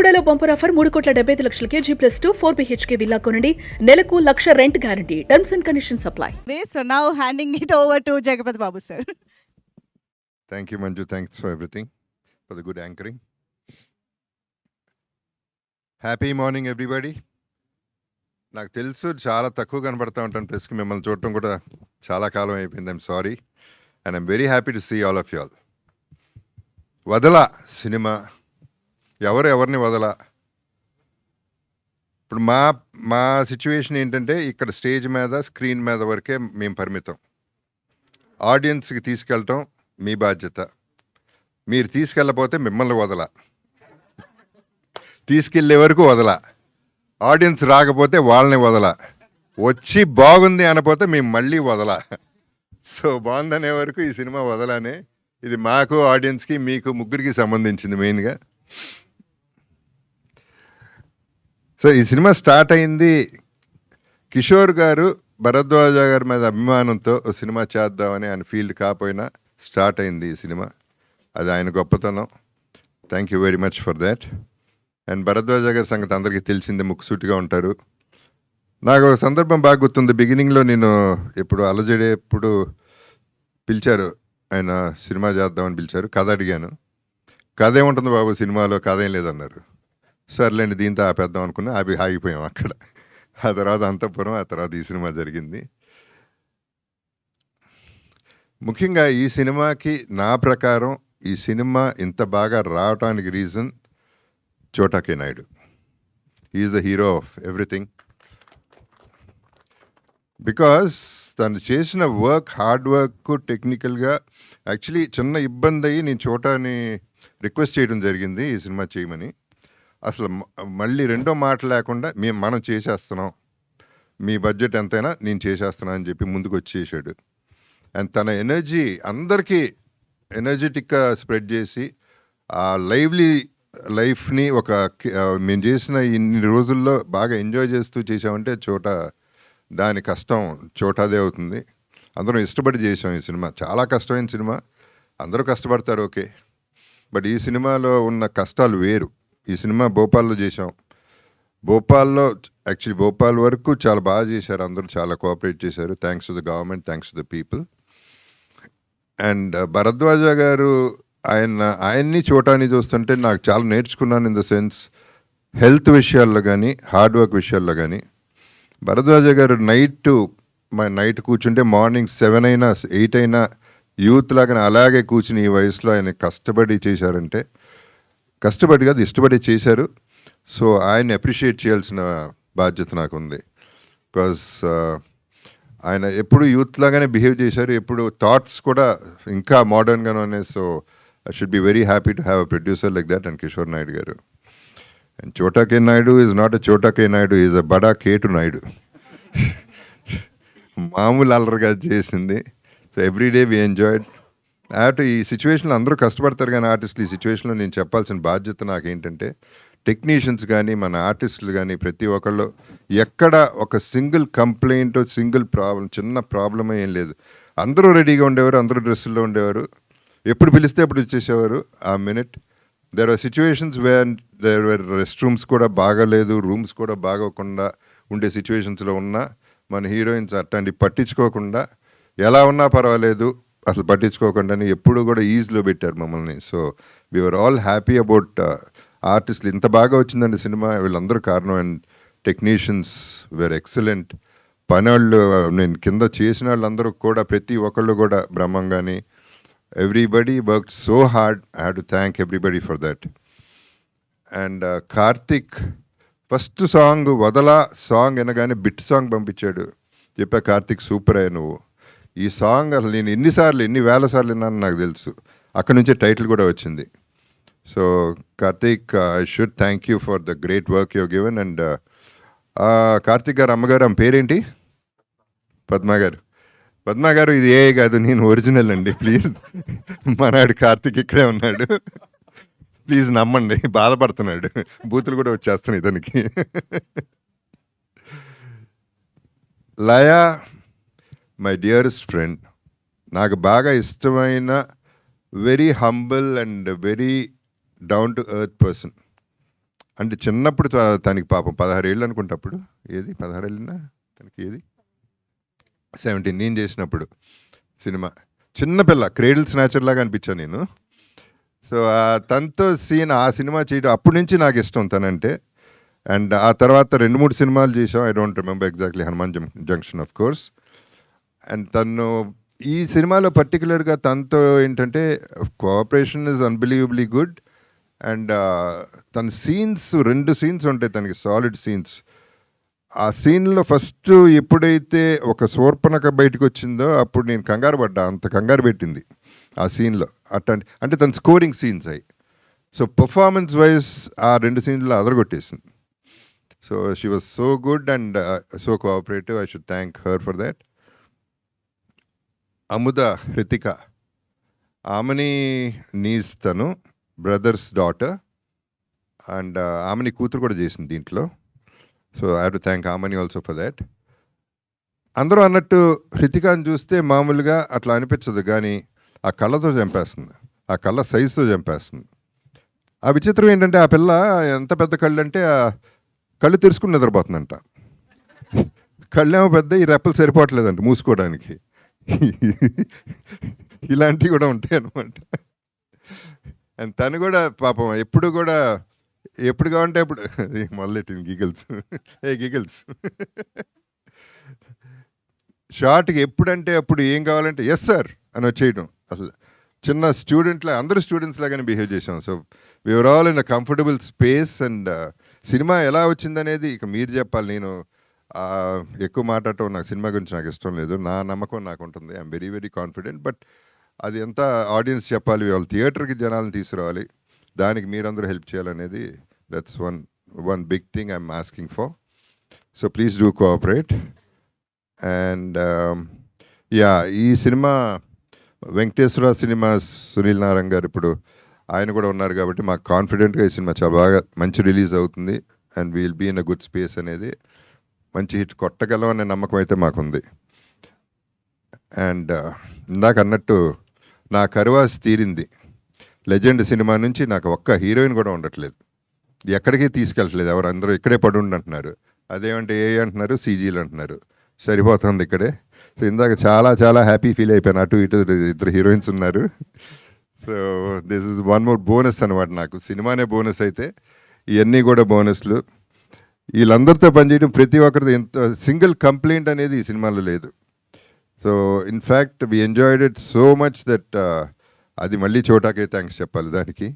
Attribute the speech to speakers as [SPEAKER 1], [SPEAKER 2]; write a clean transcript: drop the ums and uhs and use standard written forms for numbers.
[SPEAKER 1] బెల్లంకొండలో bumper offer 3,75,00,000 G+2 4 BHK villa కొనండి. నెలకు 1,00,000 rent guarantee. Terms and conditions apply.
[SPEAKER 2] So now handing it over to Jagapati Babu sir.
[SPEAKER 3] Thank you, Manju. Thanks for everything, for the good anchoring. Happy morning, everybody. నాకు తెలుసు చాలా తక్కువ కనబడతా ఉంటాను ప్రెస్కి, మిమ్మల్ని చూడటం కూడా చాలా కాలం అయిపోయింది. I'm sorry and I'm very happy to see all of you all. వదల సినిమా ఎవరిని వదల. ఇప్పుడు మా సిచ్యువేషన్ ఏంటంటే ఇక్కడ స్టేజ్ మీద స్క్రీన్ మీద వరకే మేము పరిమితం. ఆడియన్స్కి తీసుకెళ్ళటం మీ బాధ్యత. మీరు తీసుకెళ్ళకపోతే మిమ్మల్ని వదల, తీసుకెళ్ళే వరకు వదల. ఆడియన్స్ రాకపోతే వాళ్ళని వదల, వచ్చి బాగుంది అనపోతే మేము మళ్ళీ వదల. సో బాగుందనే వరకు ఈ సినిమా వదలనే. ఇది మాకు, ఆడియన్స్కి, మీకు ముగ్గురికి సంబంధించింది మెయిన్గా. సో ఈ సినిమా స్టార్ట్ అయింది కిషోర్ గారు భరద్వాజ గారి మీద అభిమానంతో సినిమా చేద్దామని ఆయన ఫీల్డ్ కాకపోయినా స్టార్ట్ అయింది ఈ సినిమా. అది ఆయన గొప్పతనం. Thank you very much for that. And Bharadwaj గారి సంగతి అందరికీ తెలిసిందే, ముక్కుసూటిగా ఉంటారు. నాకు ఒక సందర్భం బాగా గుర్తుంది. బిగినింగ్లో నేను ఎప్పుడు అలజడే ఎప్పుడు పిలిచారు, ఆయన సినిమా చేద్దామని పిలిచారు. కథ అడిగాను. కథ ఏముంటుంది బాబు సినిమాలో, కథ ఏం లేదన్నారు. సర్లేండి దీంతో ఆపేద్దాం అనుకున్నా, ఆగిపోయాం అక్కడ. ఆ తర్వాత అంతఃపురం, ఆ తర్వాత ఈ సినిమా జరిగింది. ముఖ్యంగా ఈ సినిమాకి నా ప్రకారం ఈ సినిమా ఇంత బాగా రావటానికి reason Chota K Naidu. He's the hero of everything. Because తను చేసిన వర్క్, హార్డ్ వర్క్, టెక్నికల్గా యాక్చువల్లీ చిన్న ఇబ్బంది అయ్యి నేను చోటాని రిక్వెస్ట్ చేయడం జరిగింది ఈ సినిమా చేయమని. అసలు మళ్ళీ రెండో మాట లేకుండా మనం చేసేస్తున్నాం, మీ బడ్జెట్ ఎంతైనా నేను చేసేస్తున్నా అని చెప్పి ముందుకు వచ్చేసాడు. అండ్ తన ఎనర్జీ అందరికీ ఎనర్జెటిక్గా స్ప్రెడ్ చేసి ఆ లైవ్లీ లైఫ్ని మేము చేసిన ఇన్ని రోజుల్లో బాగా ఎంజాయ్ చేస్తూ చేసామంటే దాని కష్టం చోటాదే అవుతుంది. అందరం ఇష్టపడి చేసాం ఈ సినిమా. చాలా కష్టమైన సినిమా, అందరూ కష్టపడతారు ఓకే, బట్ ఈ సినిమాలో ఉన్న కష్టాలు వేరు. ఈ సినిమా భోపాల్లో చేసాం. భోపాల్ వరకు చాలా బాగా చేశారు, అందరూ చాలా కోఆపరేట్ చేశారు. Thanks to the government, thanks to the people. And Bharadwaj గారు ఆయన్ని చోటాని చూస్తుంటే నాకు చాలా నేర్చుకున్నాను. ఇన్ ద సెన్స్ హెల్త్ విషయాల్లో కానీ, హార్డ్ వర్క్ విషయాల్లో కానీ. భరద్వాజ గారు నైట్ కూర్చుంటే మార్నింగ్ 7 అయినా 8 అయినా యూత్ లాగానే అలాగే కూర్చుని ఈ వయసులో ఆయన కష్టపడి చేశారంటే, కష్టపడి కాదు ఇష్టపడి చేశారు. సో ఆయన్ని అప్రిషియేట్ చేయాల్సిన బాధ్యత నాకు ఉంది. బికాజ్ ఆయన ఎప్పుడు యూత్ లాగానే బిహేవ్ చేశారు, ఎప్పుడు థాట్స్ కూడా ఇంకా మోడర్న్గానే ఉన్నాయి. So I should be very happy to have a producer like that and Kishore Naidu గారు. అండ్ చోటా K Naidu is not a చోటా కే నాయుడు, ఈజ్ అ బడా కేటు నాయుడు. మామూలు అల్లరిగా చేసింది. So everyday we enjoyed. ఈ సిచ్యువేషన్లో అందరూ కష్టపడతారు కానీ ఆర్టిస్టులు, ఈ సిచ్యువేషన్లో నేను చెప్పాల్సిన బాధ్యత నాకేంటంటే, టెక్నీషియన్స్ కానీ మన ఆర్టిస్టులు కానీ ప్రతి ఒక్కళ్ళు ఎక్కడ ఒక సింగిల్ కంప్లైంట్, సింగిల్ ప్రాబ్లం, చిన్న ప్రాబ్లమే ఏం లేదు. అందరూ రెడీగా ఉండేవారు, అందరూ డ్రెస్సుల్లో ఉండేవారు, ఎప్పుడు పిలిస్తే అప్పుడు వచ్చేసేవారు ఆ minute. There are situations where restrooms కూడా బాగాలేదు, రూమ్స్ కూడా బాగోకుండా ఉండే సిచ్యువేషన్స్లో ఉన్న మన హీరోయిన్స్ అట్లాంటి పట్టించుకోకుండా ఎలా ఉన్నా పర్వాలేదు అసలు పట్టించుకోకుండా ఎప్పుడు కూడా ఈజీలో పెట్టారు మమ్మల్ని. So we're all happy about ఆర్టిస్టులు. ఇంత బాగా వచ్చిందండి సినిమా, వీళ్ళందరూ కారణం. And technicians were excellent. పనివాళ్ళు, నేను కింద చేసిన వాళ్ళందరూ కూడా ప్రతి ఒక్కళ్ళు కూడా బ్రహ్మంగాని, everybody work so hard. I have to thank everybody for that. And Karthik first song వదలా సాంగ్ అనగానే బిట్ సాంగ్ పంపించాడు. చెప్పా కార్తిక్ సూపర్ అయ్యా నువ్వు. ఈ సాంగ్ అసలు నేను ఎన్ని వేల సార్లు విన్నాను నాకు తెలుసు. అక్కడి నుంచే టైటిల్ కూడా వచ్చింది. So Karthik, I should thank you for the great work you given. And Karthik గారు అమ్మగారు, ఆమె పేరేంటి? పద్మ గారు ఇది ఏ కాదు, నేను ఒరిజినల్ అండి. ప్లీజ్, మనాడు కార్తిక్ ఇక్కడే ఉన్నాడు, ప్లీజ్ నమ్మండి. బాధపడుతున్నాడు, బూతులు కూడా వచ్చేస్తున్నాయి ఇతనికి. లయా మై డియరెస్ట్ ఫ్రెండ్, నాకు బాగా ఇష్టమైన very humble and very down to earth person. అంటే చిన్నప్పుడు తనకి పాపం 16 ఏళ్ళు అనుకుంటా అప్పుడు. ఏది 16 ఏళ్ళనా తనకి? ఏది 17 నేను చేసినప్పుడు సినిమా. చిన్న పిల్ల క్రేడిల్ స్నాచర్ లాగా అనిపించాను నేను. సో తనతో సీన్ ఆ సినిమా చేయడం అప్పటి నుంచి నాకు ఇష్టం తనంటే. అండ్ ఆ తర్వాత 2-3 సినిమాలు చేసాం. I don't remember exactly. Hanuman junction of course. And తను ఈ సినిమాలో పర్టికులర్గా తనతో ఏంటంటే cooperation is unbelievably good. And తన సీన్స్ 2 సీన్స్ ఉంటాయి తనకి, సాలిడ్ సీన్స్. ఆ సీన్లో ఫస్ట్ ఎప్పుడైతే ఒక శూర్పణఖ బయటకు వచ్చిందో అప్పుడు నేను కంగారు పడ్డా. అంత కంగారు పెట్టింది ఆ సీన్లో. అంటే తన స్కోరింగ్ సీన్స్ అయ్యి. సో పర్ఫార్మెన్స్ వైజ్ ఆ 2 సీన్లో అదరగొట్టేసింది. So she was so good and so cooperative. I should thank her for that. Amudha Hrithika, ఆమెని నీస్ తను బ్రదర్స్ డాటర్. అండ్ ఆమెని కూతురు కూడా చేసింది దీంట్లో. So I have to thank ఆమెని ఆల్సో ఫర్ దాట్. అందరూ అన్నట్టు హృతికాని చూస్తే మామూలుగా అట్లా అనిపించదు, కానీ ఆ కళ్ళతో చంపేస్తుంది, ఆ కళ్ళ సైజుతో చంపేస్తుంది. ఆ విచిత్రం ఏంటంటే ఆ పిల్ల ఎంత పెద్ద కళ్ళు అంటే ఆ కళ్ళు తెరుచుకుని నిద్రపోతుందంట. కళ్ళేమో పెద్ద, ఈ రెప్పలు సరిపోవట్లేదంట మూసుకోవడానికి. ఇలాంటివి కూడా ఉంటాయి అన్నమాట. అండ్ తను కూడా పాపం ఎప్పుడు కావంటే అప్పుడు మొదలెట్టింది గిగిల్స్. గిగిల్స్ షార్ట్కి ఎప్పుడంటే అప్పుడు ఏం కావాలంటే ఎస్ సార్ అని వచ్చేయడం. అసలు చిన్న స్టూడెంట్లా, అందరూ స్టూడెంట్స్ లాగానే బిహేవ్ చేసాం. So we're all in a comfortable space. And cinema ఎలా వచ్చిందనేది ఇక మీరు చెప్పాలి. నేను ఎక్కువ మాట్లాడటం, నాకు సినిమా గురించి నాకు ఇష్టం లేదు. నా నమ్మకం నాకు ఉంటుంది. I'm very very confident. But అది ఎంత ఆడియన్స్ చెప్పాలి, వాళ్ళు థియేటర్కి జనాలను తీసుకురావాలి, దానికి మీరందరూ హెల్ప్ చేయాలనేది that's one big thing I'm asking for. So please do cooperate. And yeah, ఈ సినిమా వెంకటేశ్వర సినిమాస్ సునీల్ నారాయణ గారు ఇప్పుడు ఆయన కూడా ఉన్నారు కాబట్టి మాకు కాన్ఫిడెంట్గా ఈ సినిమా చాలా బాగా మంచి రిలీజ్ అవుతుంది. And we'll be in a good space అనేది, మంచి హిట్ కొట్టగలం అనే నమ్మకం అయితే మాకుంది. అండ్ ఇందాక అన్నట్టు నా కరువాసి తీరింది. లెజెండ్ సినిమా నుంచి నాకు ఒక్క హీరోయిన్ కూడా ఉండట్లేదు, ఎక్కడికి తీసుకెళ్ళట్లేదు. ఎవరు అందరూ ఇక్కడే పడుండి అంటున్నారు. అదేమంటే ఏ అంటున్నారు, సీజీలు అంటున్నారు. సరిపోతుంది ఇక్కడే. సో ఇందాక చాలా చాలా హ్యాపీ ఫీల్ అయిపోయాను. అటు ఇటు 2 హీరోయిన్స్ ఉన్నారు. So this is one more bonus అనమాట. నాకు సినిమానే బోనస్ అయితే ఇవన్నీ కూడా బోనస్లు. వీళ్ళందరితో పనిచేయడం, ప్రతి ఒక్కరితో ఎంత సింగిల్ కంప్లైంట్ అనేది ఈ సినిమాలో లేదు. So in fact we enjoyed it so much that అది మళ్ళీ చోటాకే థ్యాంక్స్ చెప్పాలి దానికి.